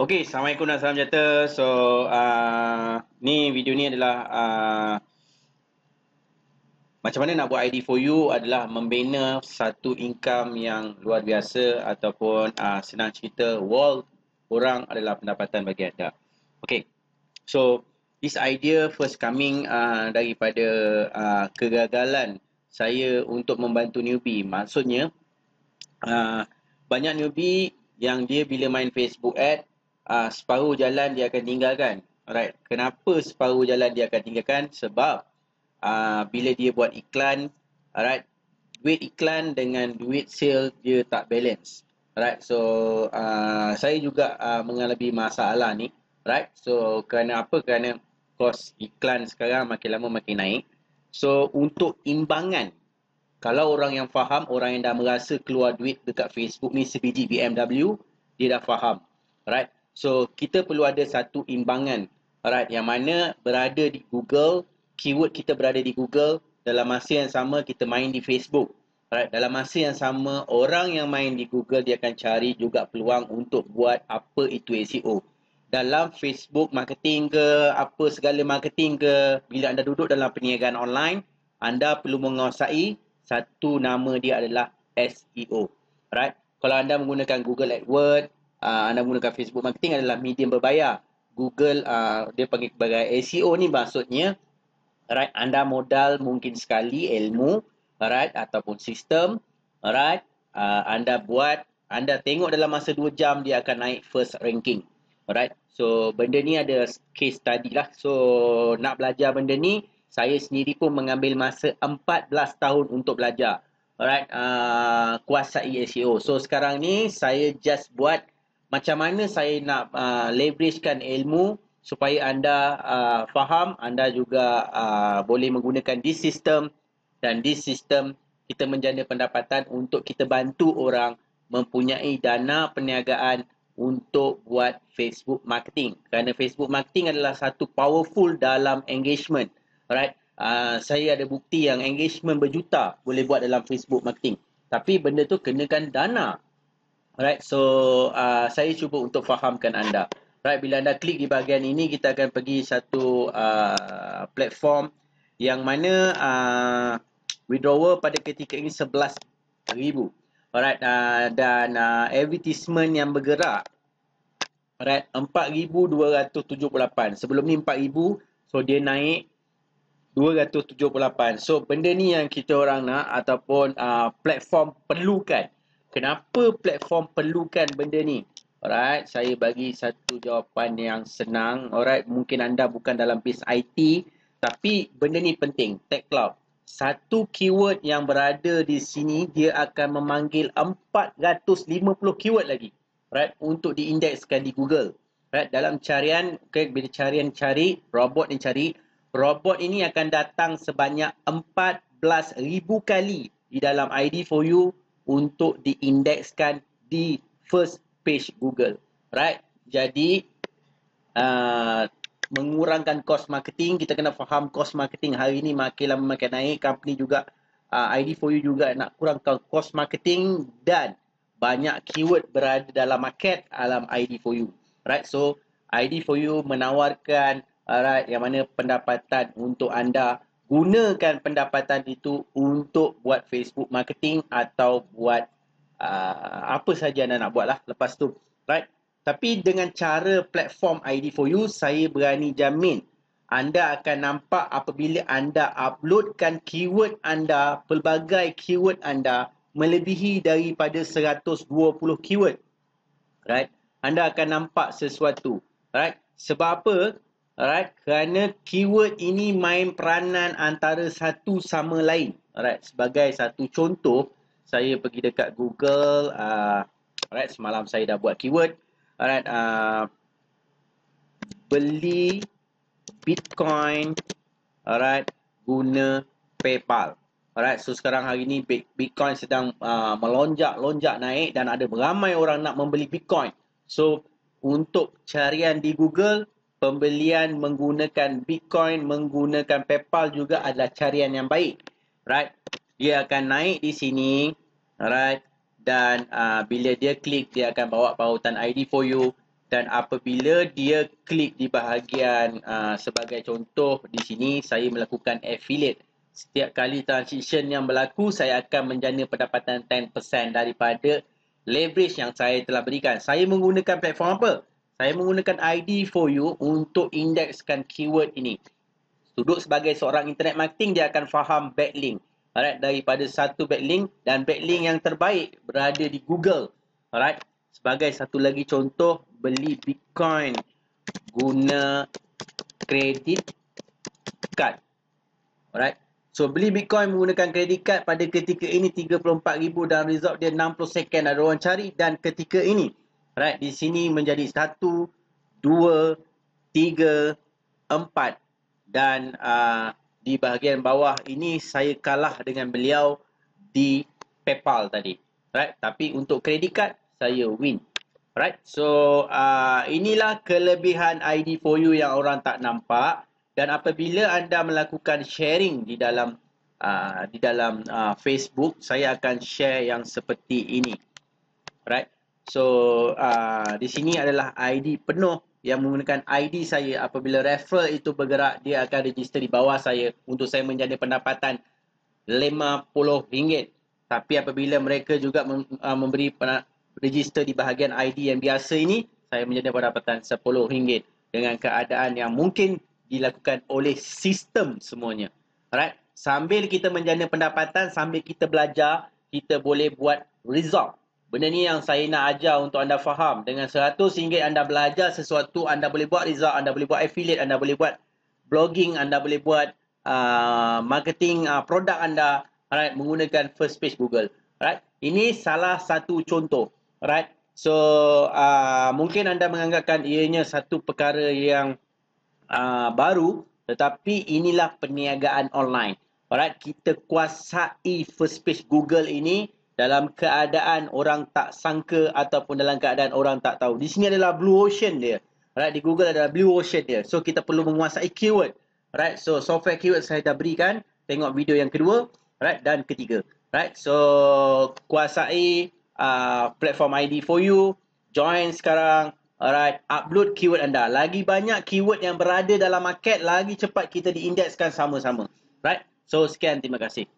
Okey, Assalamualaikum dan salam sejahtera. So, ni video ni adalah macam mana nak buat ID for you adalah membina satu income yang luar biasa ataupun senang cerita wall orang adalah pendapatan bagi anda. Okey. So, this idea first coming daripada kegagalan saya untuk membantu newbie. Maksudnya, banyak newbie yang dia bila main Facebook ad, separuh jalan dia akan tinggalkan. Alright, kenapa separuh jalan dia akan tinggalkan? Sebab bila dia buat iklan, alright, duit iklan dengan duit sale dia tak balance. Alright, so saya juga mengalami masalah ni. Right, so kerana apa? Kerana kos iklan sekarang makin lama makin naik. So untuk imbangan, kalau orang yang faham, orang yang dah merasa keluar duit dekat Facebook ni sebiji BMW, dia dah faham. Alright. So, kita perlu ada satu imbangan. Alright. Yang mana berada di Google, keyword kita berada di Google, dalam masa yang sama kita main di Facebook. Alright. Dalam masa yang sama, orang yang main di Google, dia akan cari juga peluang untuk buat apa itu SEO. Dalam Facebook marketing ke, apa segala marketing ke, bila anda duduk dalam perniagaan online, anda perlu menguasai satu nama dia adalah SEO. Right? Kalau anda menggunakan Google AdWords, anda menggunakan Facebook marketing adalah medium berbayar. Google dia panggil sebagai SEO ni maksudnya, right, anda modal mungkin sekali ilmu, right, ataupun sistem, right, anda tengok dalam masa 2 jam dia akan naik first ranking. Alright. So benda ni ada case study lah. So nak belajar benda ni, saya sendiri pun mengambil masa 14 tahun untuk belajar. Alright, kuasai SEO. So sekarang ni saya just buat macam mana saya nak leveragekan ilmu supaya anda faham, anda juga boleh menggunakan this system, dan this system kita menjana pendapatan untuk kita bantu orang mempunyai dana perniagaan untuk buat Facebook marketing. Kerana Facebook marketing adalah satu powerful dalam engagement. Alright. Saya ada bukti yang engagement berjuta boleh buat dalam Facebook marketing. Tapi benda tu kenakan dana. Alright. So, saya cuba untuk fahamkan anda. Right, bila anda klik di bahagian ini, kita akan pergi satu platform yang mana withdrawal pada ketika ini 11,000. Alright, dan advertisement yang bergerak, alright, 4,278. Sebelum ni 4,000, so dia naik 278. So benda ni yang kita orang nak ataupun platform perlukan. Kenapa platform perlukan benda ni? Alright, saya bagi satu jawapan yang senang. Alright, mungkin anda bukan dalam base IT, tapi benda ni penting. Tech Cloud. Satu keyword yang berada di sini, dia akan memanggil 450 keyword lagi. Right, untuk diindekskan di Google. Right, dalam carian, okay, bila carian cari, robot ni cari, robot ini akan datang sebanyak 14,000 kali di dalam ID for you untuk diindekskan di first page Google. Right, jadi mengurangkan kos marketing, kita kena faham kos marketing hari ni makin lama makin naik. Company juga, ID for you juga nak kurangkan kos marketing dan banyak keyword berada dalam market dalam ID for you. Right, so ID for you menawarkan, alright, yang mana pendapatan untuk anda. Gunakan pendapatan itu untuk buat Facebook marketing atau buat apa saja anda nak buat lah lepas tu. Right, tapi dengan cara platform ID for you, saya berani jamin anda akan nampak apabila anda uploadkan keyword anda, pelbagai keyword anda melebihi daripada 120 keyword. Right? Anda akan nampak sesuatu. Right? Sebab apa? Right? Kerana keyword ini main peranan antara satu sama lain. Right? Sebagai satu contoh, saya pergi dekat Google. Right? Semalam saya dah buat keyword. Alright, beli Bitcoin, alright, guna PayPal. Alright, so sekarang hari ni Bitcoin sedang melonjak naik dan ada beramai orang nak membeli Bitcoin. So untuk carian di Google, pembelian menggunakan Bitcoin, menggunakan PayPal juga adalah carian yang baik. Right, dia akan naik di sini. Alright, dan bila dia klik, dia akan bawa pautan ID for you Dan apabila dia klik di bahagian sebagai contoh di sini, saya melakukan affiliate. Setiap kali transaction yang berlaku, saya akan menjana pendapatan 10% daripada leverage yang saya telah berikan. Saya menggunakan platform apa? Saya menggunakan ID4U untuk indekskan keyword ini. Duduk sebagai seorang internet marketing, dia akan faham backlink. Alright, daripada satu backlink, dan backlink yang terbaik berada di Google. Alright, sebagai satu lagi contoh, beli Bitcoin guna kredit card. Alright, so beli Bitcoin menggunakan kredit card pada ketika ini 34,000 dan result dia 60 second ada orang cari, dan ketika ini, alright, di sini menjadi 1, 2, 3, 4. Dan di bahagian bawah ini saya kalah dengan beliau di PayPal tadi. Right? Tapi untuk credit card saya win. Right? So inilah kelebihan ID4U yang orang tak nampak. Dan apabila anda melakukan sharing di dalam Facebook, saya akan share yang seperti ini. Right? So di sini adalah ID penuh yang menggunakan ID saya. Apabila referral itu bergerak, dia akan register di bawah saya untuk saya menjana pendapatan RM50. Tapi apabila mereka juga memberi register di bahagian ID yang biasa ini, saya menjana pendapatan RM10 dengan keadaan yang mungkin dilakukan oleh sistem semuanya. Alright, sambil kita menjana pendapatan, sambil kita belajar, kita boleh buat result. Benda ni yang saya nak ajar untuk anda faham. Dengan RM100 anda belajar sesuatu, anda boleh buat result, anda boleh buat affiliate, anda boleh buat blogging, anda boleh buat marketing produk anda, alright, menggunakan first page Google. Alright, ini salah satu contoh. Alright, so mungkin anda menganggapkan ianya satu perkara yang baru, tetapi inilah perniagaan online. Alright, kita kuasai first page Google ini dalam keadaan orang tak sangka ataupun dalam keadaan orang tak tahu. Di sini adalah blue ocean dia. Alright, di Google adalah blue ocean dia. So kita perlu menguasai keyword. Alright, so software keyword saya dah berikan. Tengok video yang kedua, alright, dan ketiga. Alright, so kuasai platform ID4U, join sekarang. Alright, upload keyword anda. Lagi banyak keyword yang berada dalam market, lagi cepat kita diindekskan sama-sama. Right? So sekian, terima kasih.